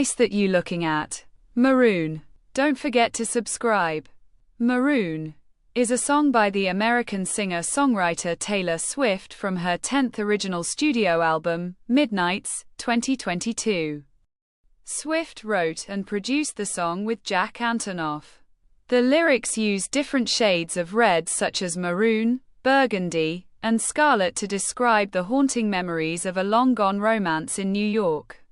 Nice that you looking at. Maroon. Don't forget to subscribe. Maroon is a song by the American singer-songwriter Taylor Swift from her 10th original studio album, Midnights, 2022. Swift wrote and produced the song with Jack Antonoff. The lyrics use different shades of red such as maroon, burgundy, and scarlet to describe the haunting memories of a long-gone romance in New York.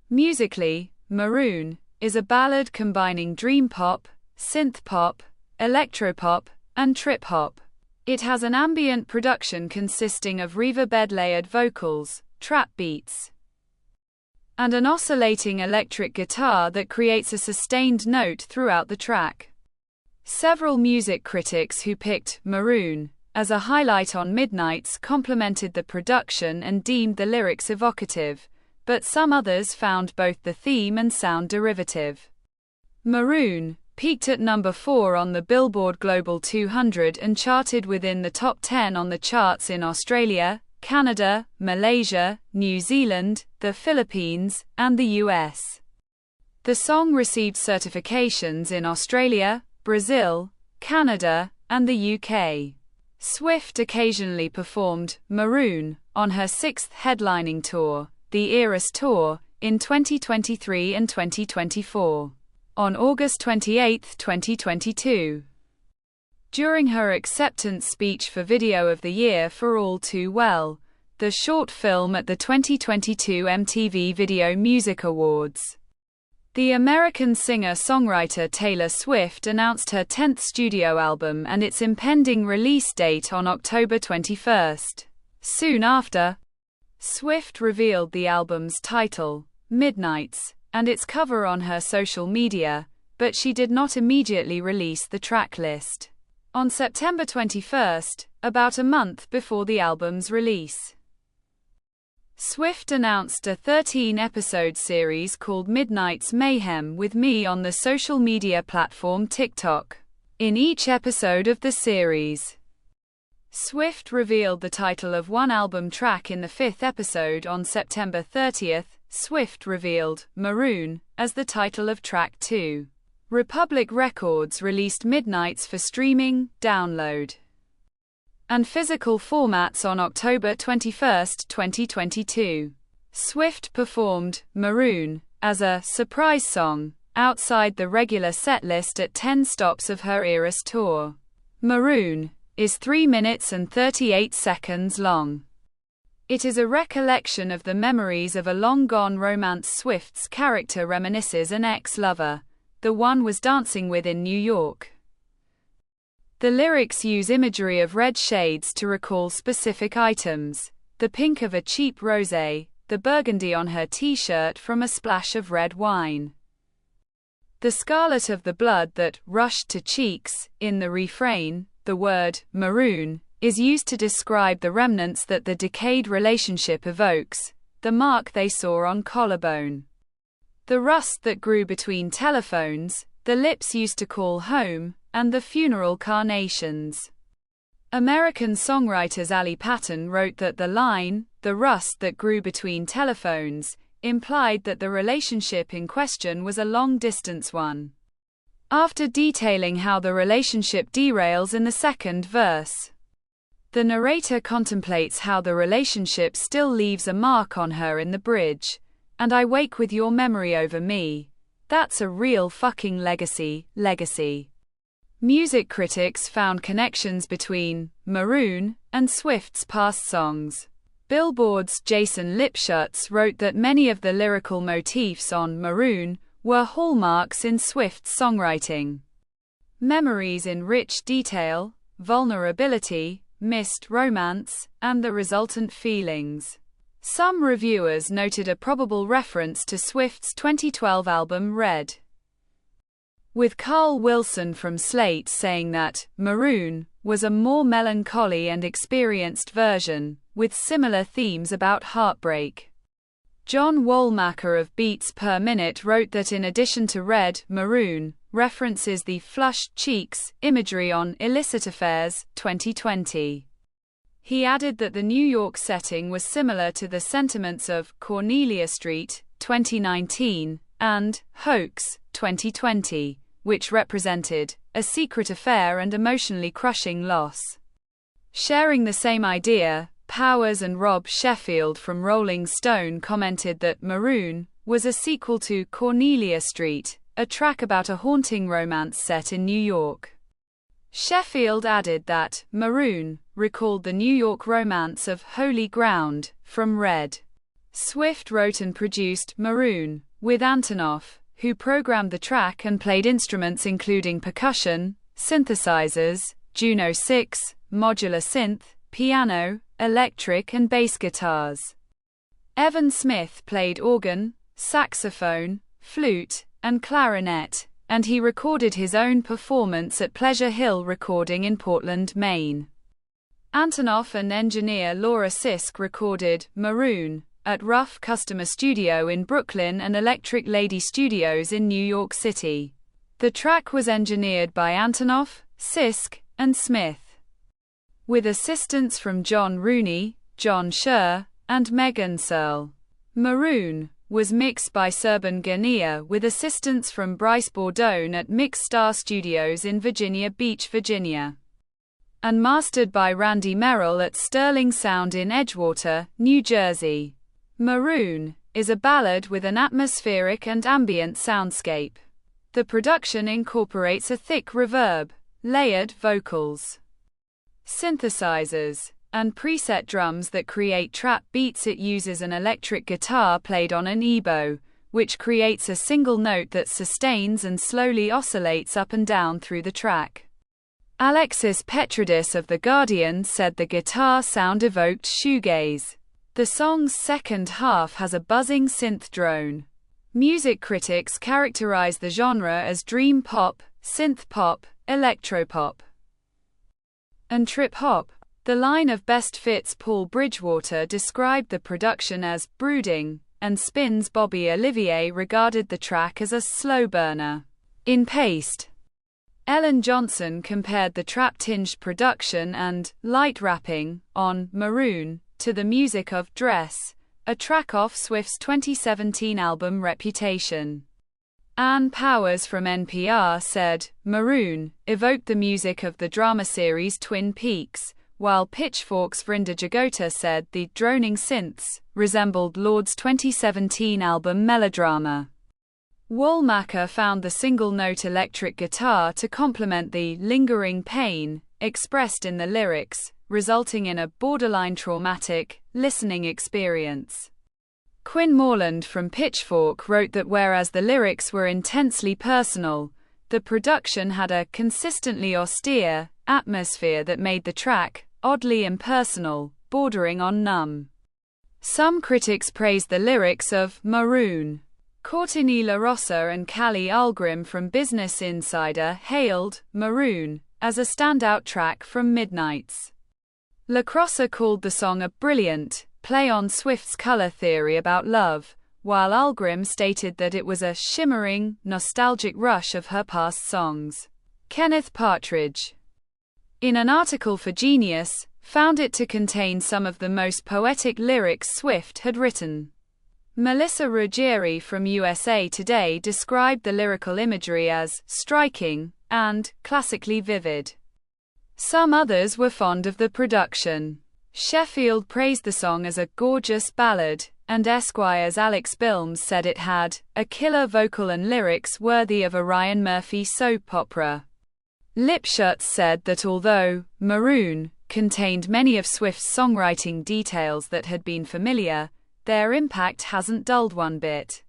Musically, Maroon is a ballad combining dream pop, synth pop, electropop, and trip hop. It has an ambient production consisting of reverb-layered vocals, trap beats, and an oscillating electric guitar that creates a sustained note throughout the track. Several music critics who picked Maroon as a highlight on Midnights complimented the production and deemed the lyrics evocative, but some others found both the theme and sound derivative. Maroon peaked at number 4 on the Billboard Global 200 and charted within the top 10 on the charts in Australia, Canada, Malaysia, New Zealand, the Philippines, and the US. The song received certifications in Australia, Brazil, Canada, and the UK. Swift occasionally performed Maroon on her 6th headlining tour, the Eras Tour, in 2023 and 2024. On August 28, 2022. During her acceptance speech for Video of the Year for All Too Well, the short film at the 2022 MTV Video Music Awards, the American singer-songwriter Taylor Swift announced her 10th studio album and its impending release date on October 21. Soon after, Swift revealed the album's title, Midnights, and its cover on her social media, but she did not immediately release the track list. On September 21, about a month before the album's release, Swift announced a 13-episode series called Midnights Mayhem with Me on the social media platform TikTok. In each episode of the series, Swift revealed the title of one album track. In the 5th episode on September 30, Swift revealed Maroon as the title of track 2. Republic Records released Midnights for streaming, download, and physical formats on October 21, 2022. Swift performed Maroon as a surprise song outside the regular setlist at 10 stops of her Eras Tour. Maroon is 3 minutes and 38 seconds long. It is a recollection of the memories of a long-gone romance. Swift's character reminisces an ex-lover, the one was dancing with in New York. The lyrics use imagery of red shades to recall specific items: the pink of a cheap rosé, the burgundy on her t-shirt from a splash of red wine, the scarlet of the blood that rushed to cheeks. In the refrain, the word maroon is used to describe the remnants that the decayed relationship evokes: the mark they saw on collarbone, the rust that grew between telephones, the lips used to call home, and the funeral carnations. American songwriters Ali Patton wrote that the line, "the rust that grew between telephones," implied that the relationship in question was a long-distance one. After detailing how the relationship derails in the second verse, the narrator contemplates how the relationship still leaves a mark on her in the bridge. "And I wake with your memory over me. That's a real fucking legacy." Music critics found connections between Maroon and Swift's past songs. Billboard's Jason Lipschutz wrote that many of the lyrical motifs on Maroon were hallmarks in Swift's songwriting. Memories in rich detail, vulnerability, missed romance, and the resultant feelings. Some reviewers noted a probable reference to Swift's 2012 album Red, with Carl Wilson from Slate saying that Maroon was a more melancholy and experienced version, with similar themes about heartbreak. John Woolmacher of Beats Per Minute wrote that in addition to Red, Maroon references the flushed cheeks imagery on Illicit Affairs, 2020. He added that the New York setting was similar to the sentiments of Cornelia Street, 2019, and Hoax, 2020, which represented a secret affair and emotionally crushing loss. Sharing the same idea, Powers and Rob Sheffield from Rolling Stone commented that Maroon was a sequel to Cornelia Street, a track about a haunting romance set in New York. Sheffield added that Maroon recalled the New York romance of Holy Ground from Red. Swift wrote and produced Maroon with Antonoff, who programmed the track and played instruments including percussion, synthesizers, Juno 6, modular synth, piano, electric and bass guitars. Evan Smith played organ, saxophone, flute, and clarinet, and he recorded his own performance at Pleasure Hill Recording in Portland, Maine. Antonoff and engineer Laura Sisk recorded Maroon at Rough Customer Studio in Brooklyn and Electric Lady Studios in New York City. The track was engineered by Antonoff, Sisk, and Smith, with assistance from John Rooney, John Scher, and Megan Searle. Maroon was mixed by Serban Gania with assistance from Bryce Bourdon at Mix Star Studios in Virginia Beach, Virginia, and mastered by Randy Merrill at Sterling Sound in Edgewater, New Jersey. Maroon is a ballad with an atmospheric and ambient soundscape. The production incorporates a thick reverb, layered vocals, synthesizers, and preset drums that create trap beats. It uses an electric guitar played on an ebow, which creates a single note that sustains and slowly oscillates up and down through the track. Alexis Petridis of The Guardian said the guitar sound evoked shoegaze. The song's second half has a buzzing synth drone. Music critics characterize the genre as dream pop, synth pop, electropop, and trip hop. The line of Best Fits Paul Bridgewater described the production as brooding, and Spin's Bobby Olivier regarded the track as a slow burner in paste. Ellen Johnson compared the trap-tinged production and light rapping on Maroon to the music of Dress, a track off Swift's 2017 album Reputation. Ann Powers from NPR said, Maroon evoked the music of the drama series Twin Peaks, while Pitchfork's Vrinda Jagota said the droning synths resembled Lord's 2017 album Melodrama. Woolmacher found the single-note electric guitar to complement the lingering pain expressed in the lyrics, resulting in a borderline traumatic listening experience. Quinn Moreland from Pitchfork wrote that whereas the lyrics were intensely personal, the production had a consistently austere atmosphere that made the track oddly impersonal, bordering on numb. Some critics praised the lyrics of Maroon. Courtney LaRossa and Callie Algrim from Business Insider hailed Maroon as a standout track from Midnight's. LaCrossa called the song a brilliant play on Swift's color theory about love, while Algrim stated that it was a shimmering, nostalgic rush of her past songs. Kenneth Partridge, in an article for Genius, found it to contain some of the most poetic lyrics Swift had written. Melissa Ruggieri from USA Today described the lyrical imagery as striking and classically vivid. Some others were fond of the production. Sheffield praised the song as a gorgeous ballad, and Esquire's Alex Bilmes said it had a killer vocal and lyrics worthy of a Ryan Murphy soap opera. Lipschutz said that although Maroon contained many of Swift's songwriting details that had been familiar, their impact hasn't dulled one bit.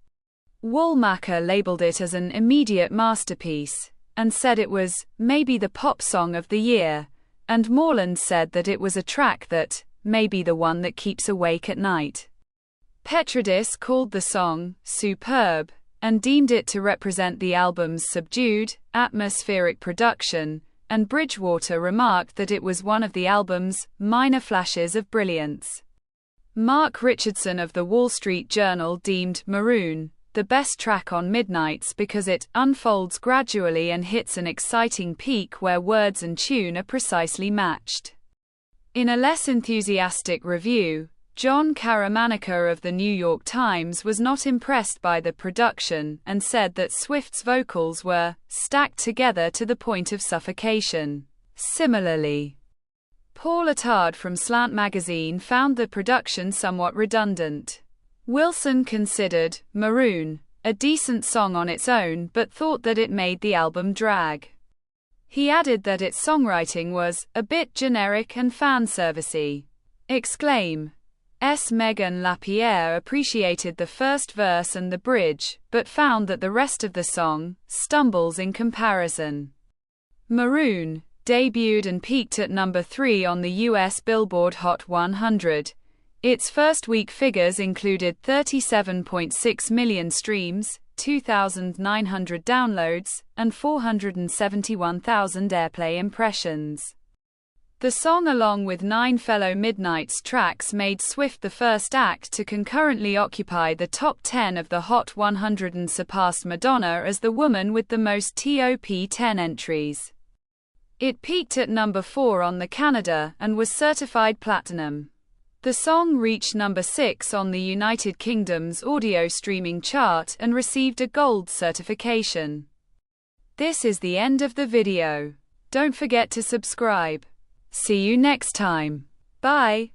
Woolmacher labeled it as an immediate masterpiece, and said it was maybe the pop song of the year, and Moreland said that it was a track that may be the one that keeps awake at night. Petridis called the song superb, and deemed it to represent the album's subdued, atmospheric production, and Bridgewater remarked that it was one of the album's minor flashes of brilliance. Mark Richardson of the Wall Street Journal deemed Maroon the best track on Midnight's because it unfolds gradually and hits an exciting peak where words and tune are precisely matched. In a less enthusiastic review, John Caramanica of the New York Times was not impressed by the production, and said that Swift's vocals were stacked together to the point of suffocation. Similarly, Paul Attard from Slant magazine found the production somewhat redundant. Wilson considered Maroon a decent song on its own, but thought that it made the album drag. He added that its songwriting was a bit generic and fan-servicey. Megan Lapierre appreciated the first verse and the bridge, but found that the rest of the song stumbles in comparison. Maroon debuted and peaked at number 3 on the US Billboard Hot 100. Its first week figures included 37.6 million streams, 2,900 downloads, and 471,000 airplay impressions. The song, along with 9 fellow Midnights tracks, made Swift the first act to concurrently occupy the top 10 of the Hot 100 and surpassed Madonna as the woman with the most top 10 entries. It peaked at number 4 on the Canada and was certified platinum. The song reached number 6 on the United Kingdom's audio streaming chart and received a gold certification. This is the end of the video. Don't forget to subscribe. See you next time. Bye.